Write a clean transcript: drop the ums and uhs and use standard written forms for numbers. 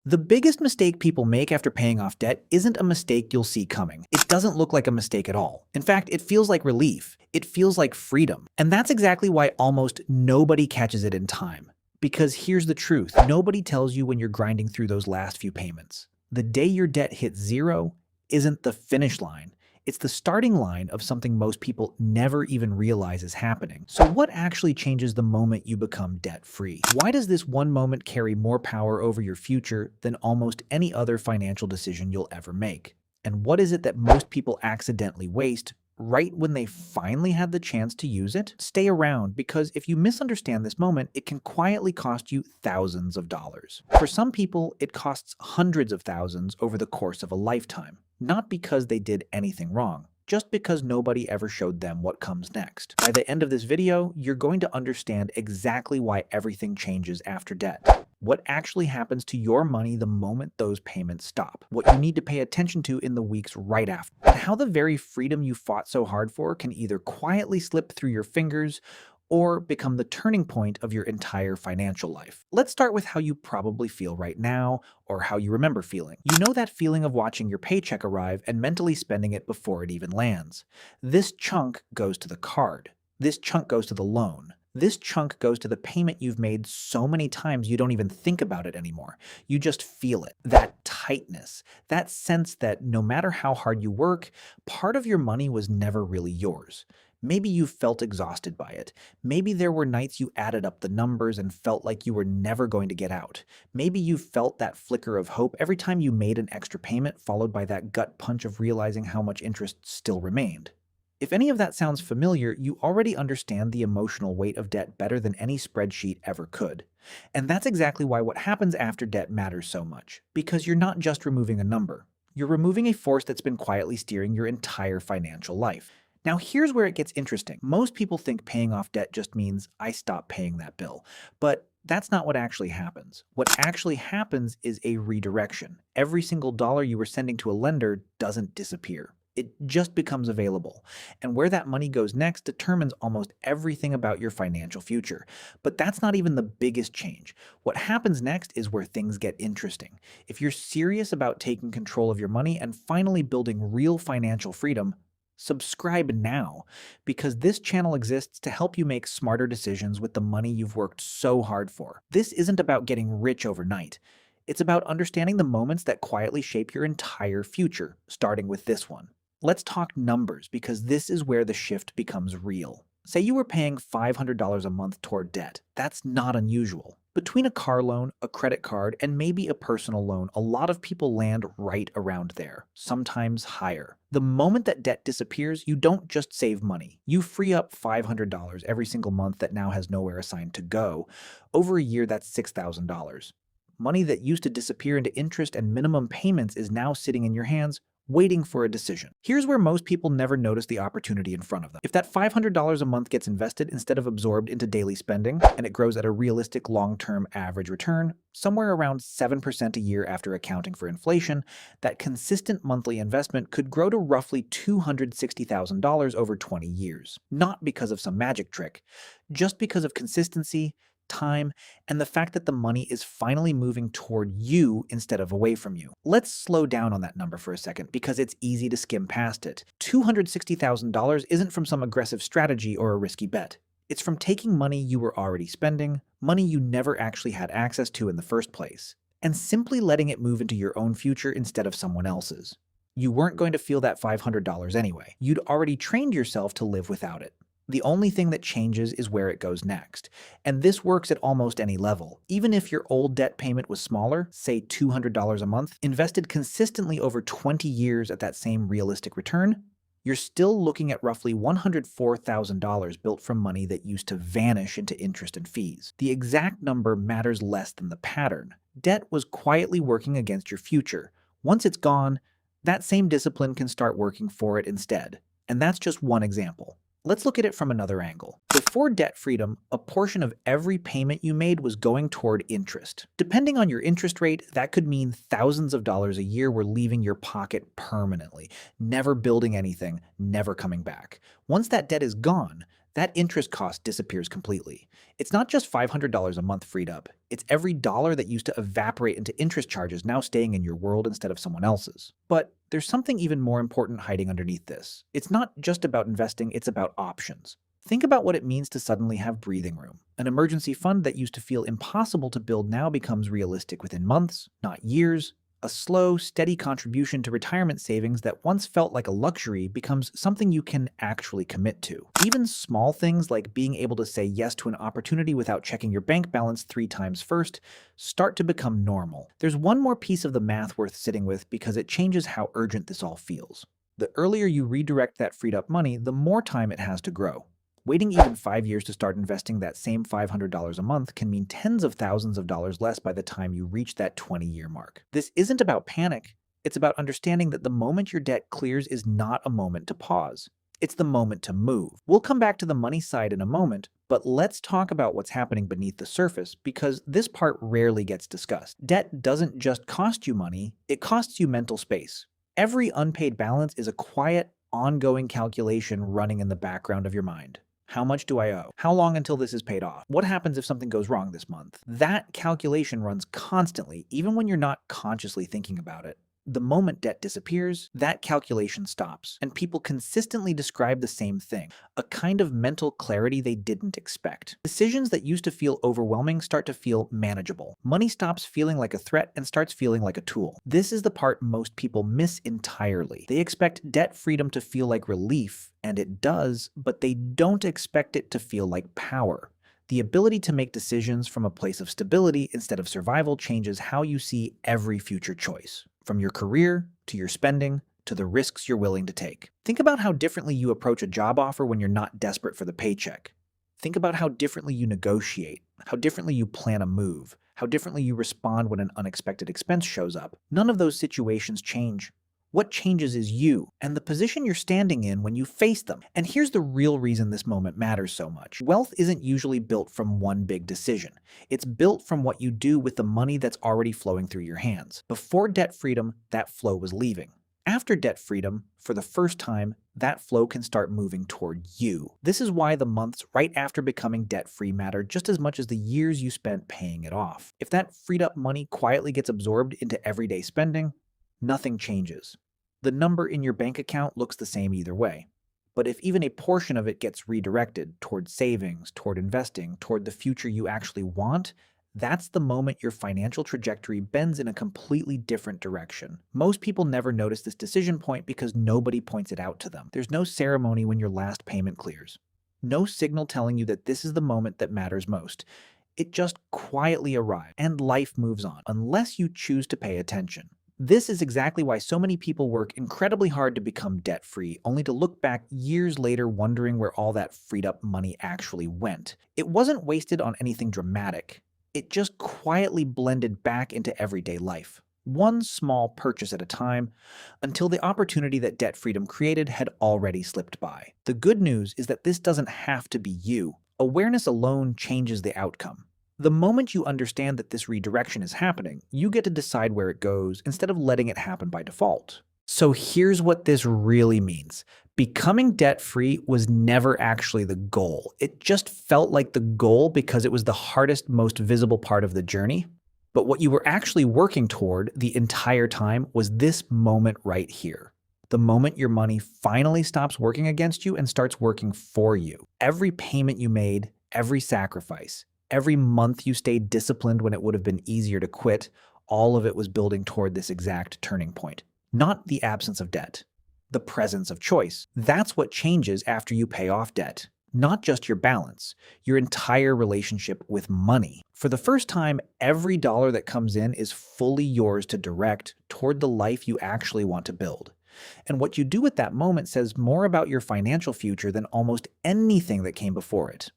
The biggest mistake people make after paying off debt isn't a mistake you'll see coming. It doesn't look like a mistake at all. In fact, it feels like relief. It feels like freedom. And that's exactly why almost nobody catches it in time. Because here's the truth. Nobody tells you when you're grinding through those last few payments. The day your debt hits zero isn't the finish line. It's the starting line of something most people never even realize is happening. So what actually changes the moment you become debt-free? Why does this one moment carry more power over your future than almost any other financial decision you'll ever make? And what is it that most people accidentally waste right when they finally had the chance to use it? Stay around, because if you misunderstand this moment, it can quietly cost you thousands of dollars. For some people, it costs hundreds of thousands over the course of a lifetime. Not because they did anything wrong, just because nobody ever showed them what comes next. By the end of this video, you're going to understand exactly why everything changes after debt. What actually happens to your money the moment those payments stop. What you need to pay attention to in the weeks right after. And how the very freedom you fought so hard for can either quietly slip through your fingers or become the turning point of your entire financial life. Let's start with how you probably feel right now, or how you remember feeling. You know that feeling of watching your paycheck arrive and mentally spending it before it even lands. This chunk goes to the card. This chunk goes to the loan. This chunk goes to the payment you've made so many times you don't even think about it anymore. You just feel it. That tightness, that sense that no matter how hard you work, part of your money was never really yours. Maybe you felt exhausted by it. Maybe there were nights you added up the numbers and felt like you were never going to get out. Maybe you felt that flicker of hope every time you made an extra payment, followed by that gut punch of realizing how much interest still remained. If any of that sounds familiar, you already understand the emotional weight of debt better than any spreadsheet ever could. And that's exactly why what happens after debt matters so much. Because you're not just removing a number. You're removing a force that's been quietly steering your entire financial life. Now here's where it gets interesting. Most people think paying off debt just means I stop paying that bill. But that's not what actually happens. What actually happens is a redirection. Every single dollar you were sending to a lender doesn't disappear. It just becomes available. And where that money goes next determines almost everything about your financial future. But that's not even the biggest change. What happens next is where things get interesting. If you're serious about taking control of your money and finally building real financial freedom, subscribe now, because this channel exists to help you make smarter decisions with the money you've worked so hard for. This isn't about getting rich overnight. It's about understanding the moments that quietly shape your entire future, starting with this one. Let's talk numbers, because this is where the shift becomes real. Say you were paying $500 a month toward debt. That's not unusual. Between a car loan, a credit card, and maybe a personal loan, a lot of people land right around there, sometimes higher. The moment that debt disappears, you don't just save money. You free up $500 every single month that now has nowhere assigned to go. Over a year, that's $6,000. Money that used to disappear into interest and minimum payments is now sitting in your hands, waiting for a decision. Here's where most people never notice the opportunity in front of them. If that $500 a month gets invested instead of absorbed into daily spending, and it grows at a realistic long-term average return, somewhere around 7% a year after accounting for inflation, that consistent monthly investment could grow to roughly $260,000 over 20 years. Not because of some magic trick, just because of consistency, time, and the fact that the money is finally moving toward you instead of away from you. Let's slow down on that number for a second, because it's easy to skim past it. $260,000 isn't from some aggressive strategy or a risky bet. It's from taking money you were already spending, money you never actually had access to in the first place, and simply letting it move into your own future instead of someone else's. You weren't going to feel that $500 anyway. You'd already trained yourself to live without it. The only thing that changes is where it goes next. And this works at almost any level. Even if your old debt payment was smaller, say $200 a month, invested consistently over 20 years at that same realistic return, you're still looking at roughly $104,000 built from money that used to vanish into interest and fees. The exact number matters less than the pattern. Debt was quietly working against your future. Once it's gone, that same discipline can start working for it instead. And that's just one example. Let's look at it from another angle. Before debt freedom, a portion of every payment you made was going toward interest. Depending on your interest rate, that could mean thousands of dollars a year were leaving your pocket permanently, never building anything, never coming back. Once that debt is gone, that interest cost disappears completely. It's not just $500 a month freed up. It's every dollar that used to evaporate into interest charges now staying in your world instead of someone else's. But there's something even more important hiding underneath this. It's not just about investing, it's about options. Think about what it means to suddenly have breathing room. An emergency fund that used to feel impossible to build now becomes realistic within months, not years. A slow, steady contribution to retirement savings that once felt like a luxury becomes something you can actually commit to. Even small things like being able to say yes to an opportunity without checking your bank balance 3 times first start to become normal. There's one more piece of the math worth sitting with because it changes how urgent this all feels. The earlier you redirect that freed up money, the more time it has to grow. Waiting even 5 years to start investing that same $500 a month can mean tens of thousands of dollars less by the time you reach that 20-year mark. This isn't about panic. It's about understanding that the moment your debt clears is not a moment to pause. It's the moment to move. We'll come back to the money side in a moment, but let's talk about what's happening beneath the surface because this part rarely gets discussed. Debt doesn't just cost you money, it costs you mental space. Every unpaid balance is a quiet, ongoing calculation running in the background of your mind. How much do I owe? How long until this is paid off? What happens if something goes wrong this month? That calculation runs constantly, even when you're not consciously thinking about it. The moment debt disappears, that calculation stops, and people consistently describe the same thing, a kind of mental clarity they didn't expect. Decisions that used to feel overwhelming start to feel manageable. Money stops feeling like a threat and starts feeling like a tool. This is the part most people miss entirely. They expect debt freedom to feel like relief, and it does, but they don't expect it to feel like power. The ability to make decisions from a place of stability instead of survival changes how you see every future choice. From your career, to your spending, to the risks you're willing to take. Think about how differently you approach a job offer when you're not desperate for the paycheck. Think about how differently you negotiate, how differently you plan a move, how differently you respond when an unexpected expense shows up. None of those situations change. What changes is you, and the position you're standing in when you face them. And here's the real reason this moment matters so much. Wealth isn't usually built from one big decision. It's built from what you do with the money that's already flowing through your hands. Before debt freedom, that flow was leaving. After debt freedom, for the first time, that flow can start moving toward you. This is why the months right after becoming debt-free matter just as much as the years you spent paying it off. If that freed up money quietly gets absorbed into everyday spending, nothing changes. The number in your bank account looks the same either way. But if even a portion of it gets redirected toward savings, toward investing, toward the future you actually want, that's the moment your financial trajectory bends in a completely different direction. Most people never notice this decision point because nobody points it out to them. There's no ceremony when your last payment clears. No signal telling you that this is the moment that matters most. It just quietly arrives, and life moves on, unless you choose to pay attention. This is exactly why so many people work incredibly hard to become debt-free, only to look back years later wondering where all that freed-up money actually went. It wasn't wasted on anything dramatic. It just quietly blended back into everyday life, one small purchase at a time, until the opportunity that debt freedom created had already slipped by. The good news is that this doesn't have to be you. Awareness alone changes the outcome. The moment you understand that this redirection is happening, you get to decide where it goes instead of letting it happen by default. So here's what this really means. Becoming debt-free was never actually the goal. It just felt like the goal because it was the hardest, most visible part of the journey. But what you were actually working toward the entire time was this moment right here. The moment your money finally stops working against you and starts working for you. Every payment you made, every sacrifice, every month you stayed disciplined when it would have been easier to quit, all of it was building toward this exact turning point. Not the absence of debt, the presence of choice. That's what changes after you pay off debt. Not just your balance, your entire relationship with money. For the first time, every dollar that comes in is fully yours to direct toward the life you actually want to build. And what you do at that moment says more about your financial future than almost anything that came before it.